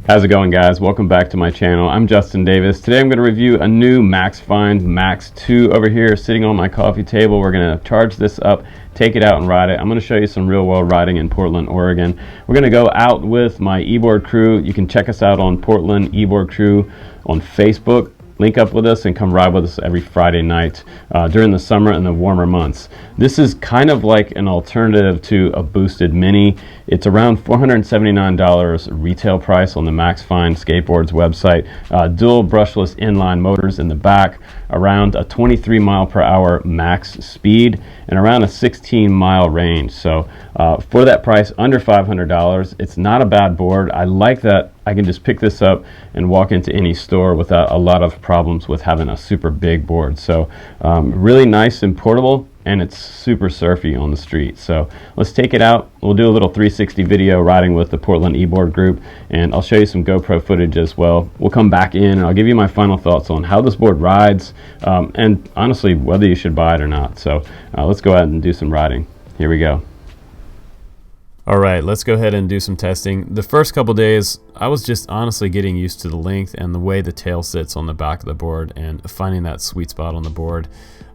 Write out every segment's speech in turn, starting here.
How's it going, guys? Welcome back to my channel. I'm Justin Davis. Today I'm going to review a new Maxfind Max 2 over here sitting on my coffee table. We're going to charge this up, take it out and ride it. I'm going to show you some real world riding in Portland, Oregon. We're going to go out with my e-board crew. You can check us out on Portland e-board crew on Facebook. Link up with us and come ride with us every Friday night during the summer and the warmer months. This is kind of like an alternative to a boosted mini. It's around $479 retail price on the Maxfind Skateboards website. Dual brushless inline motors in the back, around a 23 mile per hour max speed, and around a 16-mile range. So for that price, under $500, it's not a bad board. I like that I can just pick this up and walk into any store without a lot of problems with having a super big board. So really nice and portable, and it's super surfy on the street. So let's take it out. We'll do a little 360 video riding with the Portland e-board group, and I'll show you some GoPro footage as well. We'll come back in and I'll give you my final thoughts on how this board rides, and honestly whether you should buy it or not. So let's go ahead and do some riding. Here we go. All right, let's go ahead and do some testing. The first couple days, I was just honestly getting used to the length and the way the tail sits on the back of the board and finding that sweet spot on the board.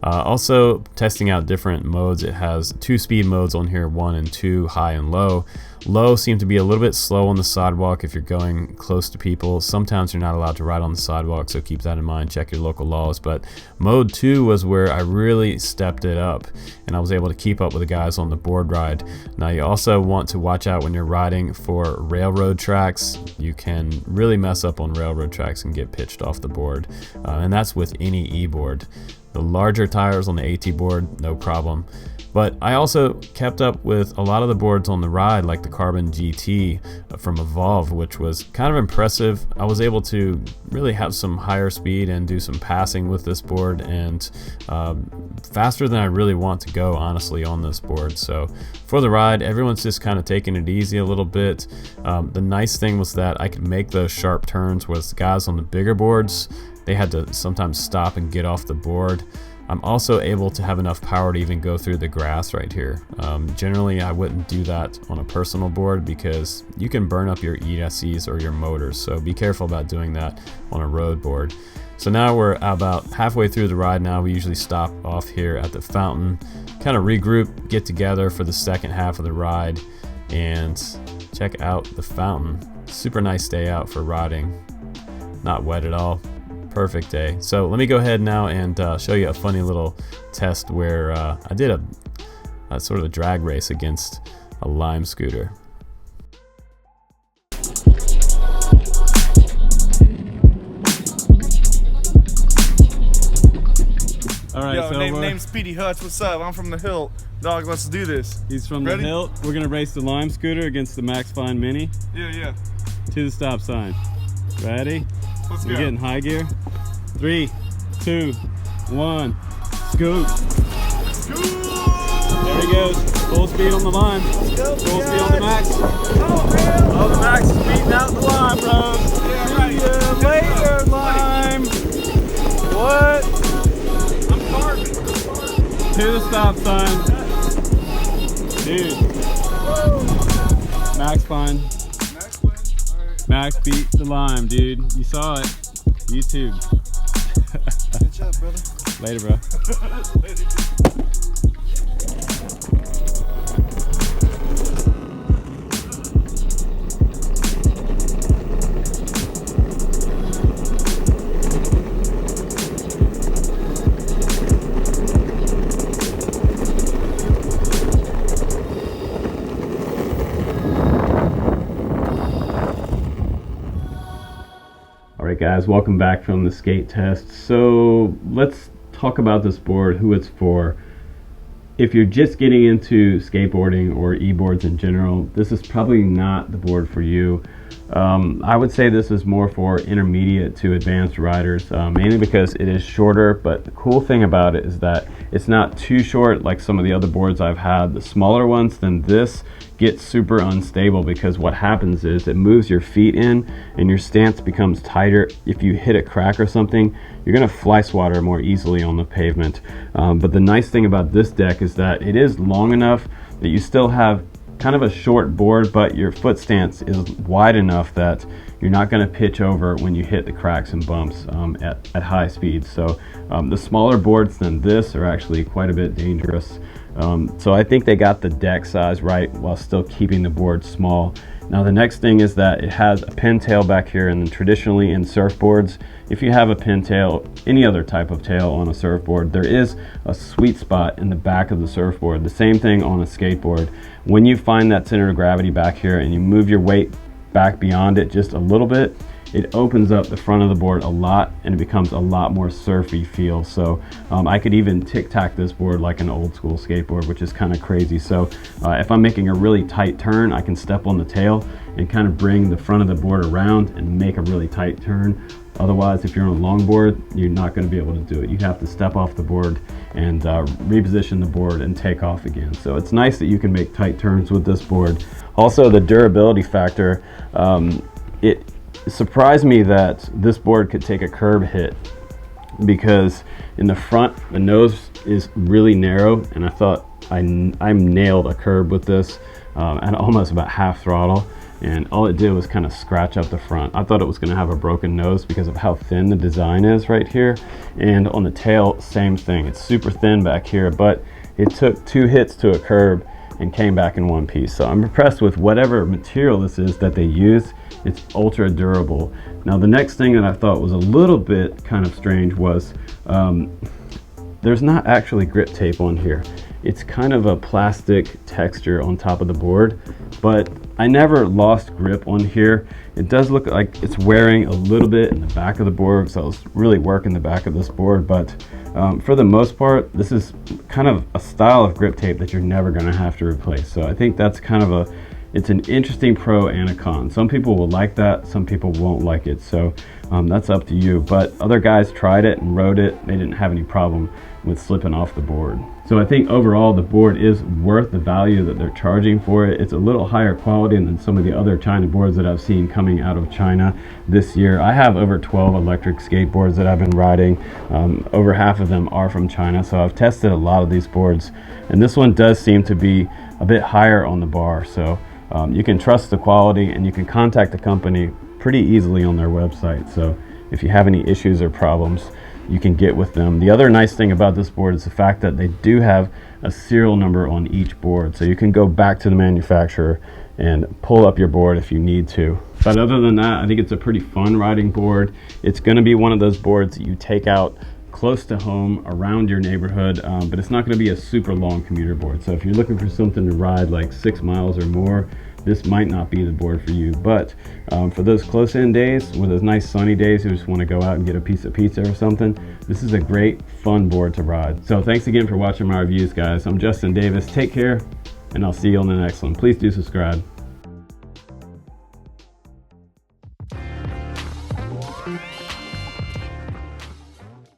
Also testing out different modes. It has 2 speed modes on here, 1 and 2, high and low. Low seems to be a little bit slow on the sidewalk if you're going close to people. Sometimes you're not allowed to ride on the sidewalk, so keep that in mind, check your local laws. But mode 2 was where I really stepped it up and I was able to keep up with the guys on the board ride. Now you also want to watch out when you're riding for railroad tracks. You can really mess up on railroad tracks and get pitched off the board, and that's with any e-board. The larger tires on the AT board, no problem. But I also kept up with a lot of the boards on the ride, like the Carbon GT from Evolve, which was kind of impressive. I was able to really have some higher speed and do some passing with this board, and faster than I really want to go, honestly, on this board. So for the ride, everyone's just kind of taking it easy a little bit. The nice thing was that I could make those sharp turns, whereas the guys on the bigger boards, they had to sometimes stop and get off the board. I'm also able to have enough power to even go through the grass right here. Generally, I wouldn't do that on a personal board because you can burn up your ESCs or your motors, so be careful about doing that on a road board. So now we're about halfway through the ride now. We usually stop off here at the fountain, kind of regroup, get together for the second half of the ride, and check out the fountain. Super nice day out for riding. Not wet at all. Perfect day. So let me go ahead now and show you a funny little test where I did a sort of a drag race against a Lime scooter. All right, yo, so name's Speedy Hutch. What's up? I'm from the Hilt. Dog, let's do this. He's from Ready? the Hilt. We're gonna race the Lime scooter against the Maxfind Mini. Yeah. To the stop sign. Ready? Let's We're go. getting high gear. 3, 2, 1, scoot. There he goes. Full speed on the line. Full speed on the Max. Oh, the Max is beating out the Lime, bro. Yeah, right. See ya later, Lime. What? I'm carving. To the stop sign. Dude. Maxfind. Max beat the Lime, dude. You saw it. YouTube. Good job, brother. Later, bro. Later. Alright guys, welcome back from the skate test. So let's talk about this board, who it's for. If you're just getting into skateboarding or e-boards in general, this is probably not the board for you. I would say this is more for intermediate to advanced riders, mainly because it is shorter, but the cool thing about it is that it's not too short like some of the other boards I've had. The smaller ones than this get super unstable because what happens is it moves your feet in and your stance becomes tighter. If you hit a crack or something, you're gonna fly swatter more easily on the pavement. But the nice thing about this deck is that it is long enough that you still have kind of a short board, but your foot stance is wide enough that you're not going to pitch over when you hit the cracks and bumps at high speeds. So the smaller boards than this are actually quite a bit dangerous. So I think they got the deck size right while still keeping the board small. Now the next thing is that it has a pintail back here, and then traditionally in surfboards, if you have a pintail, any other type of tail on a surfboard, there is a sweet spot in the back of the surfboard. The same thing on a skateboard. When you find that center of gravity back here and you move your weight back beyond it just a little bit, it opens up the front of the board a lot and it becomes a lot more surfy feel. So I could even tic-tac this board like an old school skateboard, which is kind of crazy. So if I'm making a really tight turn, I can step on the tail and kind of bring the front of the board around and make a really tight turn. Otherwise, if you're on a longboard, you're not going to be able to do it. You have to step off the board and reposition the board and take off again. So it's nice that you can make tight turns with this board. Also, the durability factor, it surprised me that this board could take a curb hit, because in the front, the nose is really narrow, and I thought I nailed a curb with this at almost about half throttle. And all it did was kind of scratch up the front. I thought it was going to have a broken nose because of how thin the design is right here. And on the tail, same thing. It's super thin back here, but it took 2 hits to a curb and came back in one piece. So I'm impressed with whatever material this is that they use. It's ultra durable. Now the next thing that I thought was a little bit kind of strange was there's not actually grip tape on here. It's kind of a plastic texture on top of the board, but I never lost grip on here. It does look like it's wearing a little bit in the back of the board, so I was really working the back of this board, but for the most part, this is kind of a style of grip tape that you're never gonna have to replace. So I think that's kind of it's an interesting pro and a con. Some people will like that, some people won't like it. So that's up to you. But other guys tried it and rode it. They didn't have any problem with slipping off the board. So I think overall the board is worth the value that they're charging for it. It's a little higher quality than some of the other China boards that I've seen coming out of China this year. I have over 12 electric skateboards that I've been riding. Over half of them are from China. So I've tested a lot of these boards, and this one does seem to be a bit higher on the bar. So you can trust the quality, and you can contact the company pretty easily on their website. So if you have any issues or problems, you can get with them. The other nice thing about this board is the fact that they do have a serial number on each board. So you can go back to the manufacturer and pull up your board if you need to. But other than that, I think it's a pretty fun riding board. It's gonna be one of those boards that you take out close to home around your neighborhood, but it's not going to be a super long commuter board. So if you're looking for something to ride like 6 miles or more, this might not be the board for you. But for those close-in days, or those nice sunny days, you just want to go out and get a piece of pizza or something, this is a great fun board to ride. So thanks again for watching my reviews, guys. I'm Justin Davis. Take care, and I'll see you on the next one. Please do subscribe.